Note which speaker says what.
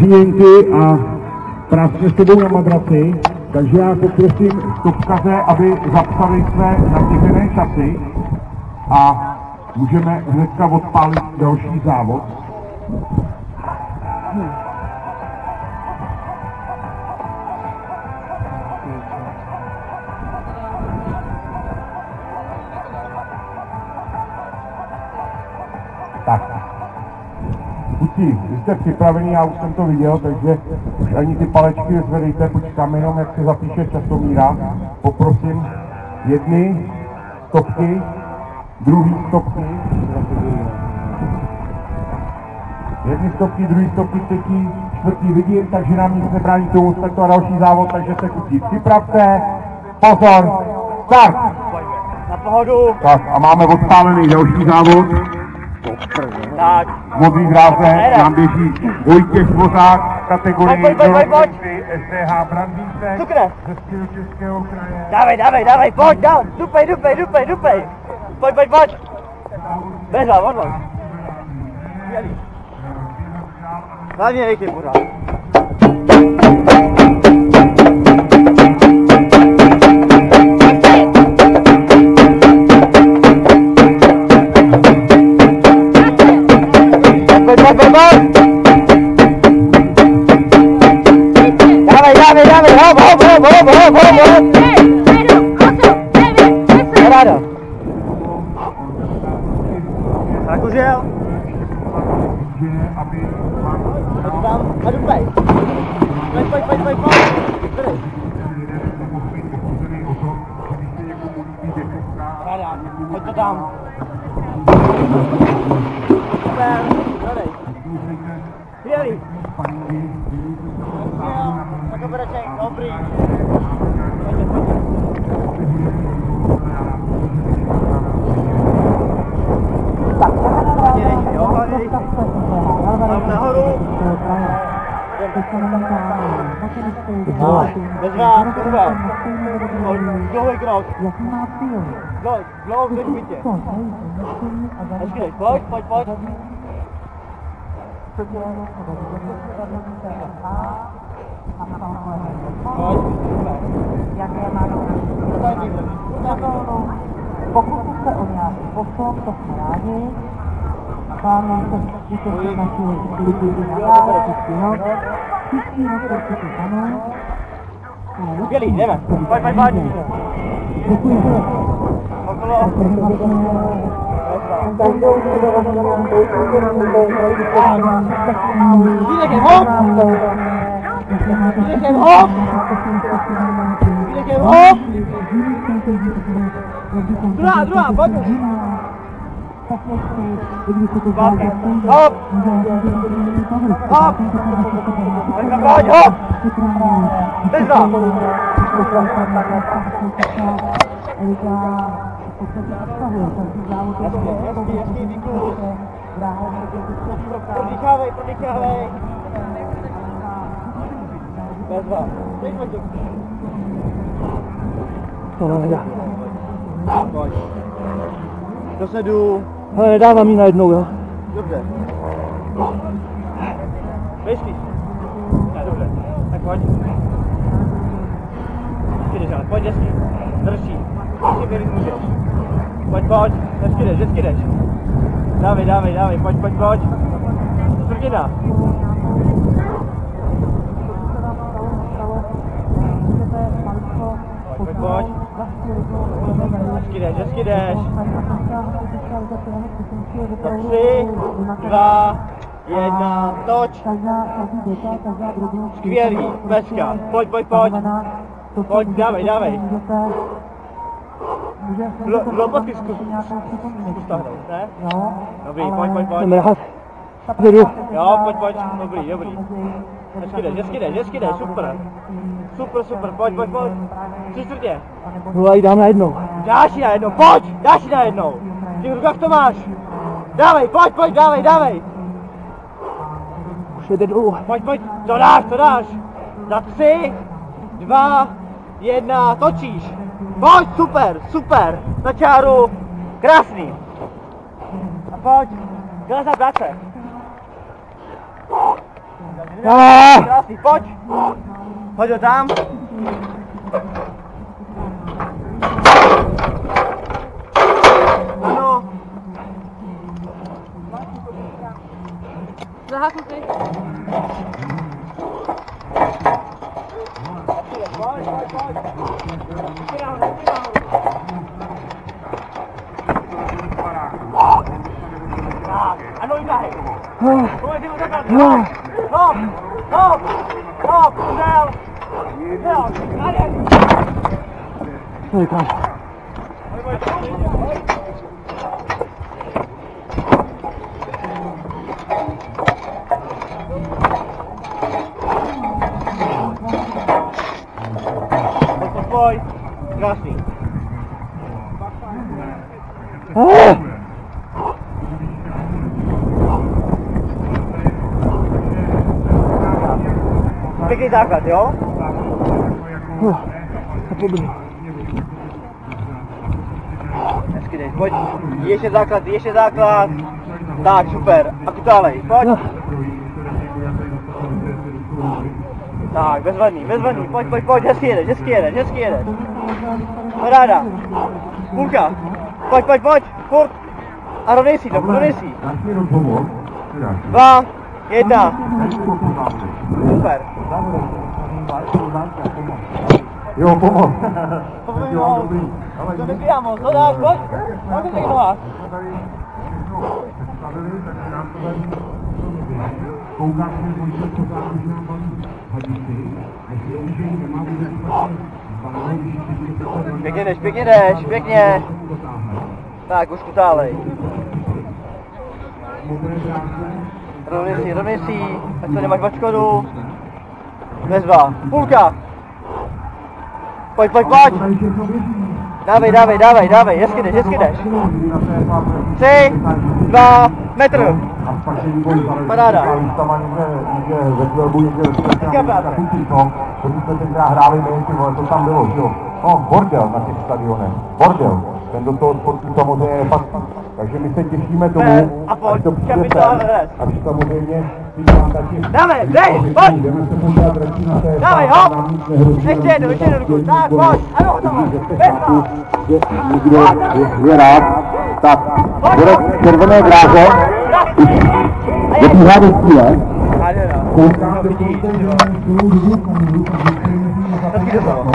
Speaker 1: klienty a pracuje s tebou na madraci, takže já poprosím stopkaře, aby zapsali své natěžené časy a můžeme hnedka odpálit další závod. Tak. Kluci, vy jste připravení, já už jsem to viděl, takže už ani ty palečky nezvedejte, počkáme jenom, jak se zapíše časomíra. Poprosím jedny stopky, druhý stopky. Jedny stopky, druhý stopky, třetí, čtvrtý vidím, takže nám nic nebrání tomu, tak to a další závod, takže se kluci připravte. Pozor, start!
Speaker 2: Na pohodu.
Speaker 1: Tak a máme odpálený další závod.
Speaker 2: Tak.
Speaker 1: V modrý dráze nám běží Vojtěch Dvořák, kategorii SDH Brandýsek ze Středočeského kraje.
Speaker 2: Dávej, pojď, dál, dupej. Pojď. Bezva, odlož. Hlavně rychle pořád. Dávej, hop. Ráda. Tak už jel. A dupej. Pojď. Ráda, pojď to tam. Super, dodej. Přijeli. Tak obreček, dobrý. Nahoru. Bezva, super. Dlouhý krok. Dlouhý zbytě. Pojď.
Speaker 3: Pokud se o nějaký posun, to jsme rádi. Máme se vytvořit naši lidi na příští rok. Příští rok určitě ano.
Speaker 2: Skvělý, jdeme. Pojď.
Speaker 3: Děkuji.
Speaker 2: Výdekem hop! Druhá, pojď! Hop! Pojď, hop! Bezva! Jasný, výklus. Prodýchávej. Bezva.
Speaker 3: To nedá.
Speaker 2: Pojď. Dosedu.
Speaker 3: Ale nedávám jí najednou, jo?
Speaker 2: Dobře. Bejský. Ne, dobře. Tak pojď. Pojď hezky. Drží. Můžeš. Pojď. Hezky jdeš. Dávej. Pojď. Čtvrtina. Pojď. Hezky jdeš. 3, 2, 1, toč. Skvělý, peska. Pojď. Pojď, dávej. Lopatky zkus tahnout, ne? Dobrý, pojď.
Speaker 3: Jdeme rád.
Speaker 2: Jo, pojď, dobrý. Hezky jdeš, super, pojď. 3/4.
Speaker 3: No a jí dám najednou.
Speaker 2: Dáš ji najednou. Ty v rukách to máš. Dávej, pojď, dávej.
Speaker 3: Už jede dlouho.
Speaker 2: Pojď, to dáš. Za 3, 2, 1, točíš. Pojď, super. Na čáru, krásný. A pojď, krásná práce. Krásný, pojď! Hoď ho tam! Ano!
Speaker 3: Zaháknutý.
Speaker 2: Ano, jde! Pojď, ho takhle! Hop! Hop! Hop! Uzel! Jo! Pojď! Krásný! Pěkný základ, jo? Hezky jdeš, pojď, ještě základ. Tak, super, a kutálej, pojď. Tak, bezvadný, pojď, hezky jedeš. Paráda. Půlka, pojď, furt. A rovnej si. 2, 1. Super.
Speaker 1: Jo, pomoc.
Speaker 2: To nebíhám moc, to dáš, pojď. Pojď se nohách. Pěkně jdeš, pěkně. Tak, už kutálej. Rovnej si, ať to nemáš odškodu. Bezva, půlka. Pojď. Dávej, hezky jdeš. 3, 2, metr. Paráda. Hezká práce.
Speaker 1: Protože jsme tenkrát hráli my, to tam bylo, jo. No, bordel na těch stadionech, bordel. Ten do toho sportu samozřejmě je fakt. Takže my se těšíme tomu, až to přijde sem. A když samozřejmě přijdám taky...
Speaker 2: Dáme, pojď!
Speaker 1: Jdeme se podívat radši na té...
Speaker 2: Dávej, hop! Ještě jednou, tak, pojď! Ano, hotovo! Bezva!
Speaker 1: Někdo je rád, tak bude červené dráze, už dobíhá do cíle.
Speaker 2: Ano, vidíš. Taky dostalo.